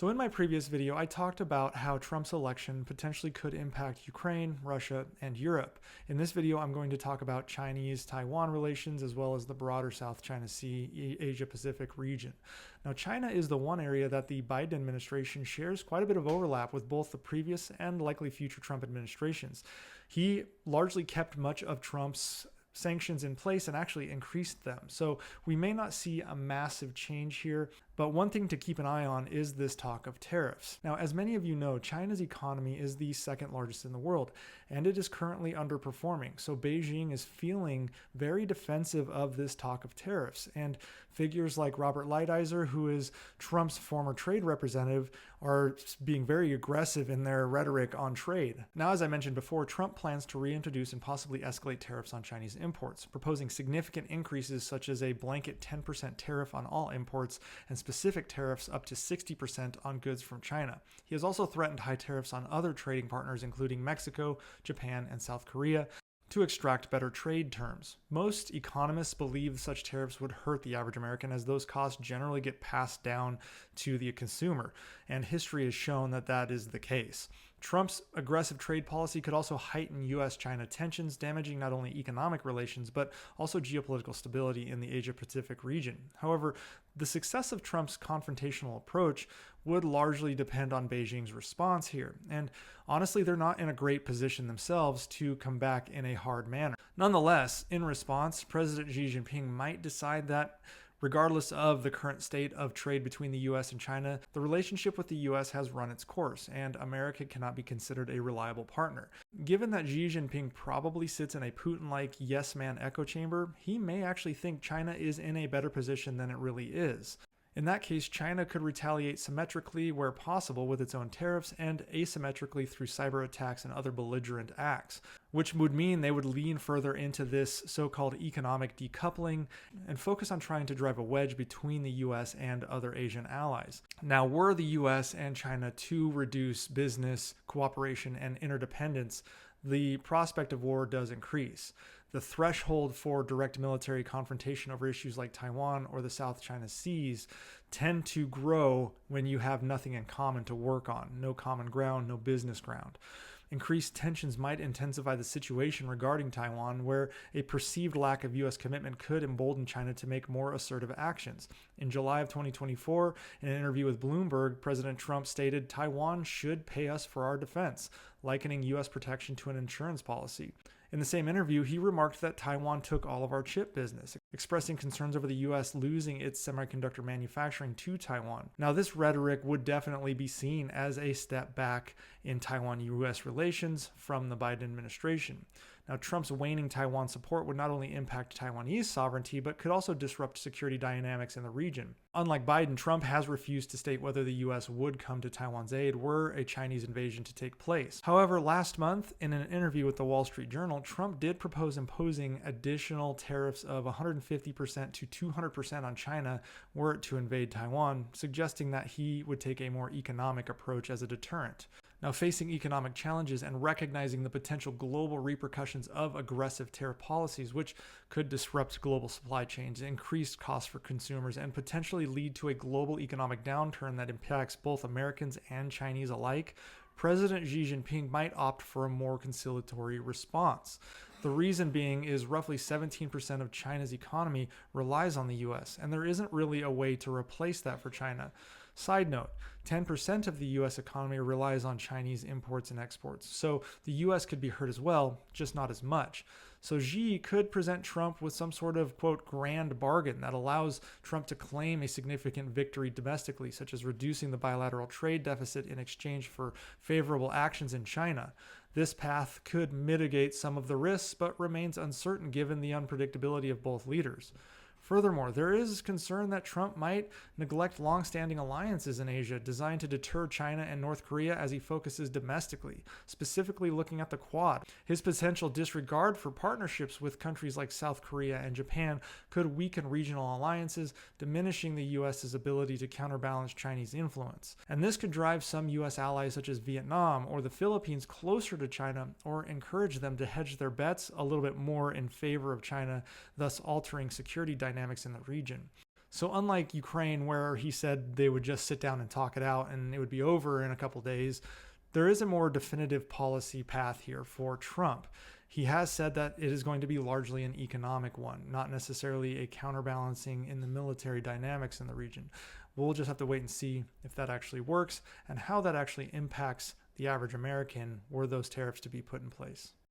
So in my previous video, I talked about how Trump's election potentially could impact Ukraine, Russia, and Europe. In this video, I'm going to talk about Chinese-Taiwan relations as well as the broader South China Sea, Asia-Pacific region. Now, China is the one area that the Biden administration shares quite a bit of overlap with both the previous and likely future Trump administrations. He largely kept much of Trump's sanctions in place and actually increased them. So we may not see a massive change here, but one thing to keep an eye on is this talk of tariffs. Now, as many of you know, China's economy is the second largest in the world, and it is currently underperforming. So Beijing is feeling very defensive of this talk of tariffs. And figures like Robert Lighthizer, who is Trump's former trade representative, are being very aggressive in their rhetoric on trade. Now, as I mentioned before, Trump plans to reintroduce and possibly escalate tariffs on Chinese imports, proposing significant increases such as a blanket 10% tariff on all imports and specific tariffs up to 60% on goods from China. He has also threatened high tariffs on other trading partners, including Mexico, Japan, and South Korea, to extract better trade terms. Most economists believe such tariffs would hurt the average American, as those costs generally get passed down to the consumer, and history has shown that that is the case. Trump's aggressive trade policy could also heighten US-China tensions, damaging not only economic relations, but also geopolitical stability in the Asia-Pacific region. However, the success of Trump's confrontational approach would largely depend on Beijing's response here. And honestly, they're not in a great position themselves to come back in a hard manner. Nonetheless, in response, President Xi Jinping might decide that regardless of the current state of trade between the US and China, the relationship with the US has run its course, and America cannot be considered a reliable partner. Given that Xi Jinping probably sits in a Putin-like yes-man echo chamber, he may actually think China is in a better position than it really is. In that case, China could retaliate symmetrically where possible with its own tariffs and asymmetrically through cyber attacks and other belligerent acts, which would mean they would lean further into this so-called economic decoupling and focus on trying to drive a wedge between the US and other Asian allies. Now, were the US and China to reduce business cooperation and interdependence, the prospect of war does increase. The threshold for direct military confrontation over issues like Taiwan or the South China Seas tend to grow when you have nothing in common to work on, no common ground, no business ground. Increased tensions might intensify the situation regarding Taiwan, where a perceived lack of U.S. commitment could embolden China to make more assertive actions. In July of 2024, in an interview with Bloomberg, President Trump stated, "Taiwan should pay us for our defense," likening U.S. protection to an insurance policy. In the same interview, he remarked that Taiwan took all of our chip business, expressing concerns over the U.S. losing its semiconductor manufacturing to Taiwan. Now, this rhetoric would definitely be seen as a step back in Taiwan-U.S. relations from the Biden administration. Now, Trump's waning Taiwan support would not only impact Taiwanese sovereignty, but could also disrupt security dynamics in the region. Unlike Biden, Trump has refused to state whether the U.S. would come to Taiwan's aid were a Chinese invasion to take place. However, last month, in an interview with the Wall Street Journal, Trump did propose imposing additional tariffs of 150% to 200% on China were it to invade Taiwan, suggesting that he would take a more economic approach as a deterrent. Now, facing economic challenges and recognizing the potential global repercussions of aggressive tariff policies, which could disrupt global supply chains, increase costs for consumers, and potentially lead to a global economic downturn that impacts both Americans and Chinese alike, President Xi Jinping might opt for a more conciliatory response. The reason being is roughly 17% of China's economy relies on the US, and there isn't really a way to replace that for China. Side note, 10% of the US economy relies on Chinese imports and exports, so the US could be hurt as well, just not as much. So Xi could present Trump with some sort of, quote, grand bargain that allows Trump to claim a significant victory domestically, such as reducing the bilateral trade deficit in exchange for favorable actions in China. This path could mitigate some of the risks, but remains uncertain given the unpredictability of both leaders. Furthermore, there is concern that Trump might neglect long-standing alliances in Asia designed to deter China and North Korea as he focuses domestically, specifically looking at the Quad. His potential disregard for partnerships with countries like South Korea and Japan could weaken regional alliances, diminishing the U.S.'s ability to counterbalance Chinese influence. And this could drive some U.S. allies such as Vietnam or the Philippines closer to China, or encourage them to hedge their bets a little bit more in favor of China, thus altering security dynamics in the region. So unlike Ukraine, where he said they would just sit down and talk it out and it would be over in a couple days, there is a more definitive policy path here for Trump. He has said that it is going to be largely an economic one, not necessarily a counterbalancing in the military dynamics in the region. We'll just have to wait and see if that actually works and how that actually impacts the average American were those tariffs to be put in place.